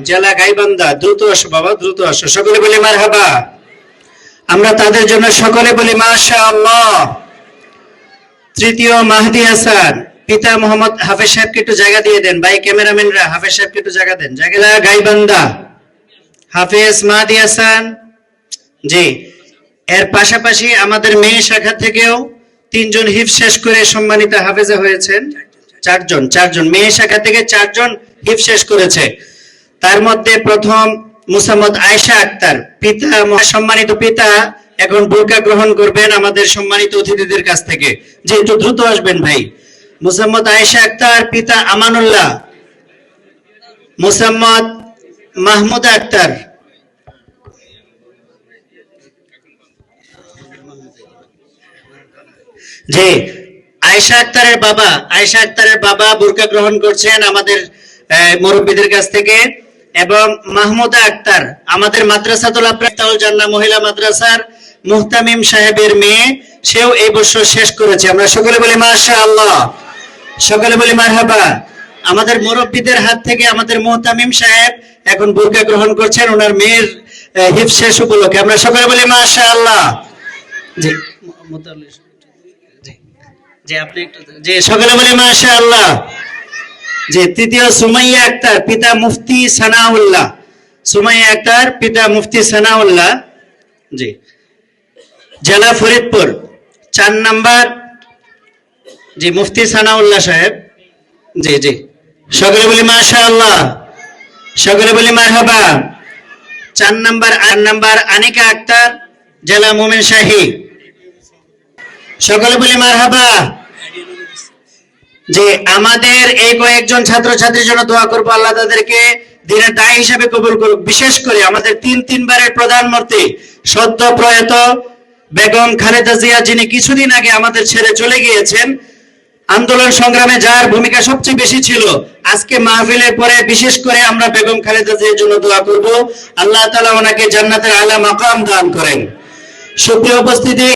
জেলা গাইবান্ধা। দ্রুত আসো বাবা, দ্রুত আসো। সকলে বলি মারহাবা। আমরা তাদের জন্য সকলে বলি মাশাআল্লাহ। তৃতীয় মাহদি হাসান, পিতা মোহাম্মদ হাফেজ সাহেবকে একটু জায়গা দিয়ে দেন ভাই, ক্যামেরাম্যানরা হাফেজ সাহেবকে একটু জায়গা দেন। জায়গা গাইবান্ধা হাফেজ মাহদি হাসান জি। এর পাশাপাশি আমাদের মেয়ে শাখা থেকেও 3 জন হিফজ শেষ করে সম্মানিত হাফেজা হয়েছেন। 4 জন মেয়ে শাখা থেকে 4 জন হিফজ শেষ করেছে। তার মধ্যে প্রথম মুসাম্মদ আয়েশা আক্তার, পিতা সম্মানিত পিতা এখন বোরকা গ্রহণ করবেন আমাদের সম্মানিত অতিথিদের কাছ থেকে। যে একটু দ্রুত আসবেন ভাই। মুসাম্মদ আয়েশা আক্তার, পিতা আমানুল্লাহ, মুসাম্মদ মাহমুদ আক্তার, যে আয়েশা আক্তারের বাবা বোরকা গ্রহণ করছেন আমাদের মুরব্বীদের কাছ থেকে। এবং মাহমুদা আক্তার আমাদের মাদ্রাসাতুল আফরাহুল জান্নাহ মহিলা মাদ্রাসার মুহতামিম সাহেবের মেয়ে, সেও এই বছর শেষ করেছে। আমরা সকলে বলি মাশাআল্লাহ, সকলে বলি মারহাবা। আমাদের মুরব্বীদের হাত থেকে আমাদের মুহতামিম সাহেব এখন বোরকা গ্রহণ করছেন ওনার মেয়ের হিফজ শেষ উপলক্ষে। আমরা সকলে বলি মাশাআল্লাহ। জি যে আপনি একটু যে সকলে বলি মাশাআল্লাহ। যে তৃতীয় সুমাইয়া আক্তার, পিতা মুফতি সানাউল্লাহ, সুমাইয়া আক্তার পিতা মুফতি সানাউল্লাহ জি, জেলা ফরিদপুর। 4 নাম্বার জি মুফতি সানাউল্লাহ সাহেব জি জি। সকলে বলি মাশাআল্লাহ, সকলে বলি মারহাবা। 4 নাম্বার আনিকা আক্তার, জেলা মোমিন শাহী। সকলে বলি মারহাবা। যে আমাদের এই কয়েকজন ছাত্রছাত্রীর জন্য দোয়া করবো, আল্লাহ তাদেরকে দিনের দায়ী হিসেবে কবুল করুক। বিশেষ করে আমাদের 3 বারের প্রধানমন্ত্রী সদ্য প্রয়াত বেগম খালেদা জিয়া, যিনি কিছুদিন আগে আমাদের ছেড়ে চলে গিয়েছেন। আন্দোলন সংগ্রামে যার ভূমিকা সবচেয়ে বেশি ছিল, আজকে মাহফিলের পরে বিশেষ করে আমরা বেগম খালেদা জিয়ার জন্য দোয়া করব, আল্লাহ তাআলা ওনাকে জান্নাতের আলা মাকাম দান করেন। সুপ্রিয় উপস্থিতি।